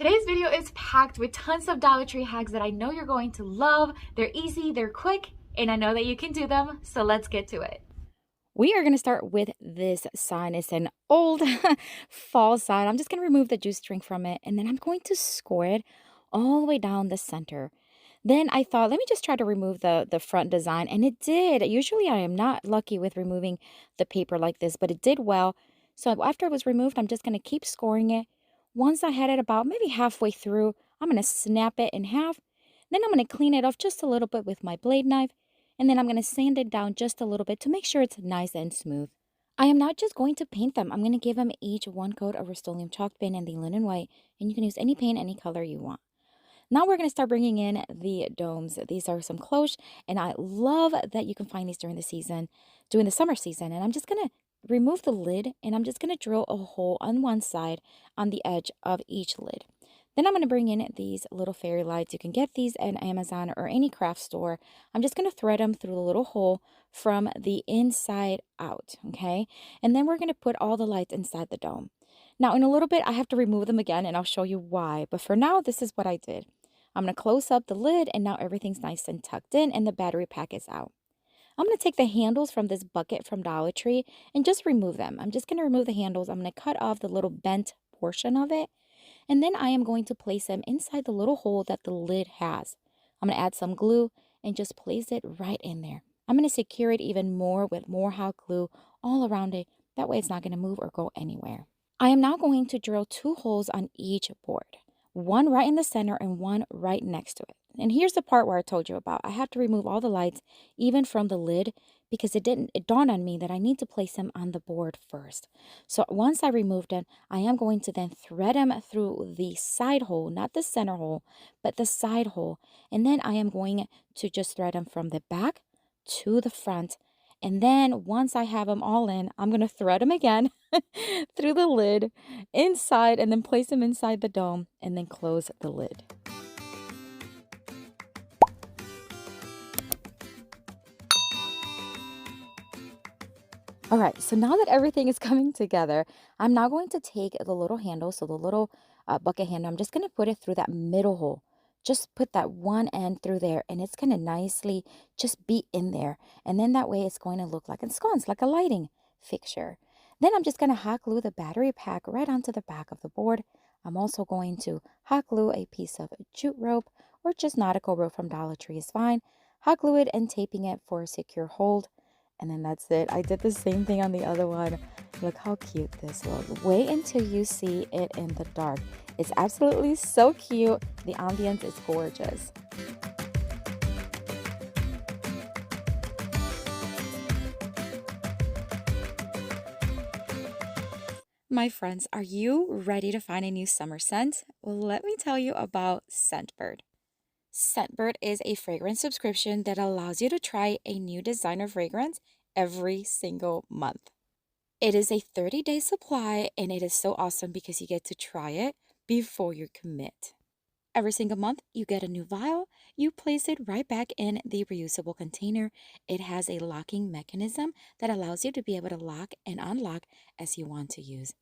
Today's video is packed with tons of Dollar Tree hacks that I know you're going to love. They're easy, they're quick, and I know that you can do them, so let's get to it. We are going to start with this sign. It's an old fall sign. I'm just going to remove the juice string from it, and then I'm going to score it all the way down the center. Then I thought, let me just try to remove the front design, and it did. Usually I am not lucky with removing the paper like this, but it did well. So after it was removed, I'm just going to keep scoring it. Once I had it about maybe halfway through, I'm going to snap it in half. Then I'm going to clean it off just a little bit with my blade knife. And then I'm going to sand it down just a little bit to make sure it's nice and smooth. I am not just going to paint them. I'm going to give them each one coat of Rust-Oleum chalk paint and the linen white. And you can use any paint, any color you want. Now we're going to start bringing in the domes. These are some cloche, and I love that you can find these during the summer season. And I'm just going to remove the lid, and I'm just going to drill a hole on one side on the edge of each lid. Then I'm going to bring in these little fairy lights. You can get these at Amazon or any craft store. I'm just going to thread them through the little hole from the inside out, okay? And then we're going to put all the lights inside the dome. Now, in a little bit, I have to remove them again, and I'll show you why. But for now, this is what I did. I'm going to close up the lid, and now everything's nice and tucked in, and the battery pack is out. I'm going to take the handles from this bucket from Dollar Tree and just remove them. I'm just going to remove the handles. I'm going to cut off the little bent portion of it, and then I am going to place them inside the little hole that the lid has. I'm going to add some glue and just place it right in there. I'm going to secure it even more with more hot glue all around it. That way it's not going to move or go anywhere. I am now going to drill 2 holes on each board. One right in the center and one right next to it. And here's the part where I told you about. I had to remove all the lights, even from the lid, because it dawned on me that I need to place them on the board first. So once I removed them, I am going to then thread them through the side hole, not the center hole, but the side hole. And then I am going to just thread them from the back to the front. And then once I have them all in, I'm going to thread them again through the lid inside and then place them inside the dome and then close the lid. All right, so now that everything is coming together, I'm now going to take the little handle, so the little bucket handle, I'm just going to put it through that middle hole. Just put that one end through there, and it's going to nicely just be in there. And then that way it's going to look like sconce, like a lighting fixture. Then I'm just going to hot glue the battery pack right onto the back of the board. I'm also going to hot glue a piece of jute rope or just nautical rope from Dollar Tree is fine. Hot glue it and taping it for a secure hold. And then that's it. I did the same thing on the other one. Look how cute this looks. Wait until you see it in the dark. It's absolutely so cute. The ambience is gorgeous. My friends, are you ready to find a new summer scent? Well, let me tell you about Scentbird. Scentbird is a fragrance subscription that allows you to try a new designer fragrance every single month. It is a 30-day supply, and it is so awesome because you get to try it before you commit. Every single month, you get a new vial. You place it right back in the reusable container. It has a locking mechanism that allows you to be able to lock and unlock as you want to use.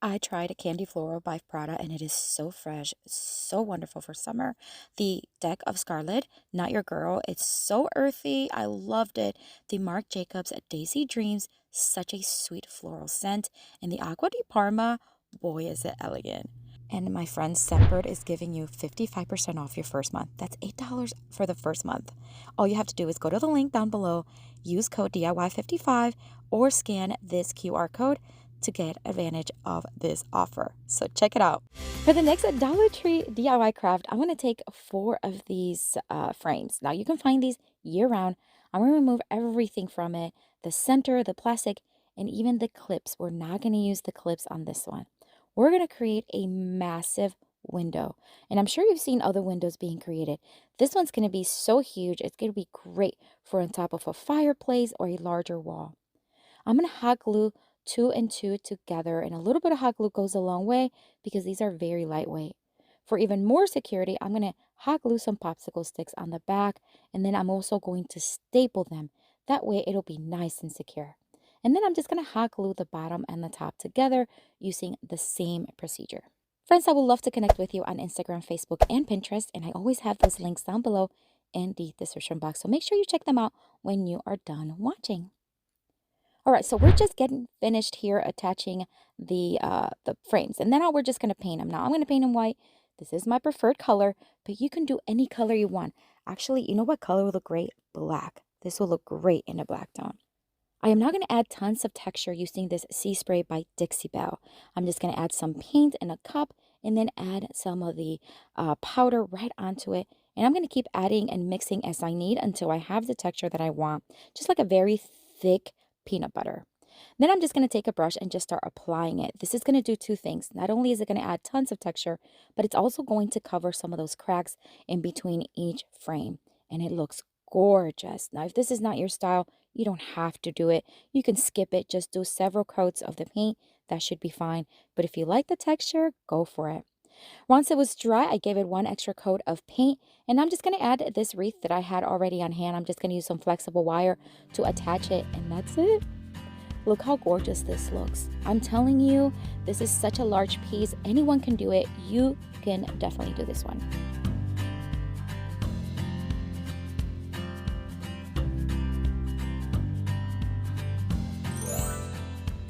I tried a Candy Floral by Prada, and it is so fresh, so wonderful for summer. The Deck of Scarlet, Not Your Girl, it's so earthy. I loved it. The Marc Jacobs Daisy Dreams, such a sweet floral scent. And the Acqua di Parma, boy, is it elegant. And my friend Scentbird is giving you 55% off your first month. That's $8 for the first month. All you have to do is go to the link down below, use code DIY55, or scan this QR code to get advantage of this offer. So check it out. For the next Dollar Tree DIY craft, I'm going to take 4 of these frames. Now you can find these year round. I'm going to remove everything from it, the center, the plastic, and even the clips. We're not going to use the clips on this one. We're going to create a massive window. And I'm sure you've seen other windows being created. This one's going to be so huge. It's going to be great for on top of a fireplace or a larger wall. I'm going to hot glue 2 and 2 together, and a little bit of hot glue goes a long way because these are very lightweight. For even more security, I'm going to hot glue some popsicle sticks on the back, and then I'm also going to staple them. That way it'll be nice and secure. And then I'm just going to hot glue the bottom and the top together using the same procedure. Friends, I would love to connect with you on Instagram, Facebook, and Pinterest, and I always have those links down below in the description box. So make sure you check them out when you are done watching. All right, so we're just getting finished here attaching the frames, and then we're just going to paint them. Now I'm going to paint them white. This is my preferred color, but you can do any color you want. Actually, you know what color will look great? Black. This will look great in a black tone. I am now going to add tons of texture using this Sea Spray by Dixie Belle. I'm just going to add some paint in a cup and then add some of the powder right onto it. And I'm going to keep adding and mixing as I need until I have the texture that I want, just like a very thick peanut butter. Then I'm just going to take a brush and just start applying it. This is going to do two things. Not only is it going to add tons of texture, but it's also going to cover some of those cracks in between each frame. And it looks gorgeous. Now, if this is not your style, you don't have to do it. You can skip it. Just do several coats of the paint. That should be fine. But if you like the texture, go for it. Once it was dry, I gave it one extra coat of paint, and I'm just going to add this wreath that I had already on hand. I'm just going to use some flexible wire to attach it, and that's it. Look how gorgeous this looks. I'm telling you, this is such a large piece. Anyone can do it. You can definitely do this one.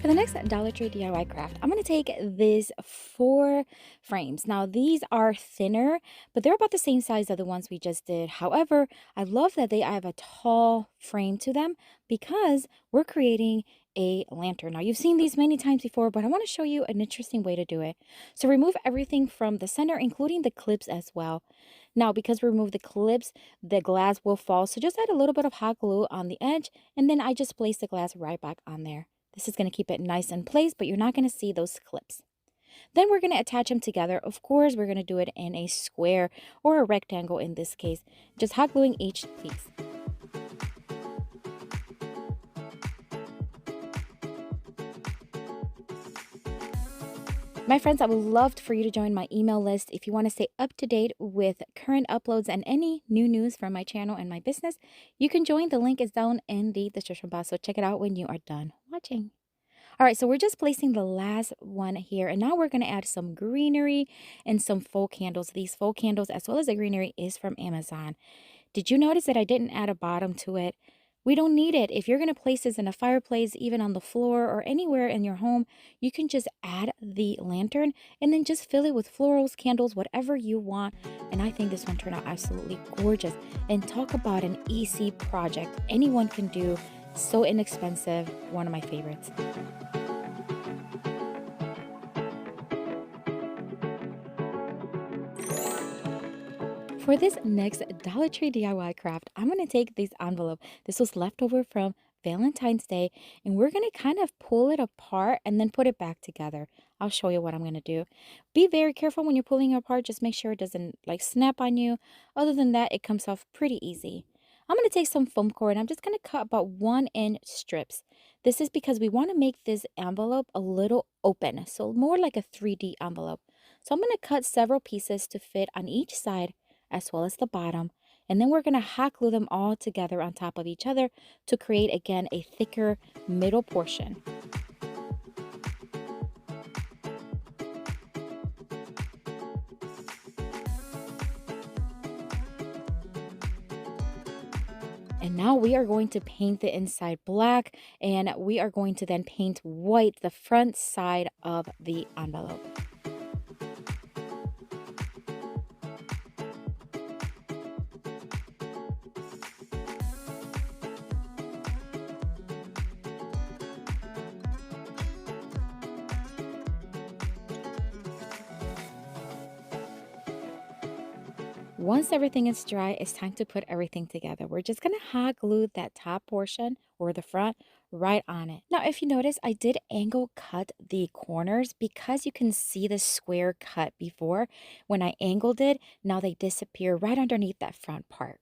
For the next Dollar Tree DIY craft, I'm going to take these 4 frames. Now, these are thinner, but they're about the same size as the ones we just did. However, I love that they have a tall frame to them because we're creating a lantern. Now, you've seen these many times before, but I want to show you an interesting way to do it. So remove everything from the center, including the clips as well. Now, because we remove the clips, the glass will fall. So just add a little bit of hot glue on the edge, and then I just place the glass right back on there. This is going to keep it nice in place, but you're not going to see those clips. Then we're going to attach them together. Of course, we're going to do it in a square or a rectangle in this case, just hot gluing each piece. My friends, I would love for you to join my email list. If you want to stay up to date with current uploads and any new news from my channel and my business, you can join. The link is down in the description box, so check it out when you are done watching. All right, so we're just placing the last one here, and now we're going to add some greenery and some faux candles. These faux candles, as well as the greenery, is from Amazon. Did you notice that I didn't add a bottom to it? We don't need it. If you're going to place this in a fireplace, even on the floor or anywhere in your home, you can just add the lantern and then just fill it with florals, candles, whatever you want. And I think this one turned out absolutely gorgeous. And talk about an easy project anyone can do. So inexpensive. One of my favorites. For this next Dollar Tree DIY craft, I'm going to take this envelope. This was leftover from Valentine's Day, and we're going to kind of pull it apart and then put it back together. I'll show you what I'm going to do. Be very careful when you're pulling it apart. Just make sure it doesn't like snap on you. Other than that, it comes off pretty easy. I'm going to take some foam core and I'm just going to cut about 1-inch strips. This is because we want to make this envelope a little open, so more like a 3D envelope. So I'm going to cut several pieces to fit on each side as well as the bottom, and then we're going to hot glue them all together on top of each other to create again a thicker middle portion. And now we are going to paint the inside black, and we are going to then paint white the front side of the envelope. Once everything is dry, it's time to put everything together. We're just going to hot glue that top portion or the front right on it. Now, if you notice, I did angle cut the corners because you can see the square cut before. When I angled it, now they disappear right underneath that front part.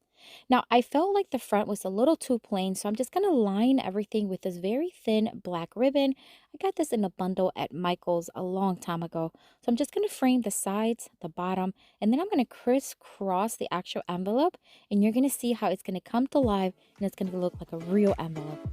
Now, I felt like the front was a little too plain, so I'm just going to line everything with this very thin black ribbon. I got this in a bundle at Michael's a long time ago. So I'm just going to frame the sides, the bottom, and then I'm going to crisscross the actual envelope, and you're going to see how it's going to come to life, and it's going to look like a real envelope.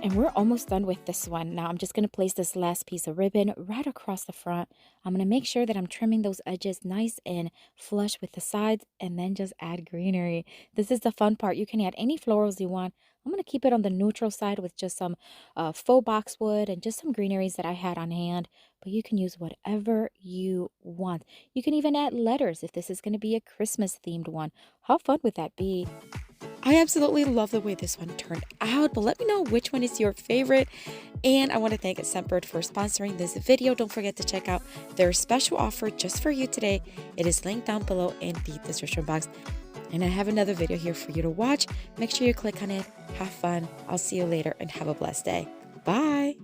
And we're almost done with this one. Now I'm just going to place this last piece of ribbon right across the front. I'm going to make sure that I'm trimming those edges nice and flush with the sides, and then just add greenery. This is the fun part. You can add any florals you want. I'm going to keep it on the neutral side with just some faux boxwood and just some greeneries that I had on hand. But you can use whatever you want. You can even add letters if this is going to be a Christmas themed one. How fun would that be? I absolutely love the way this one turned out, but let me know which one is your favorite. And I want to thank Sempered for sponsoring this video. Don't forget to check out their special offer just for you today. It is linked down below in the description box. And I have another video here for you to watch. Make sure you click on it. Have fun. I'll see you later and have a blessed day. Bye.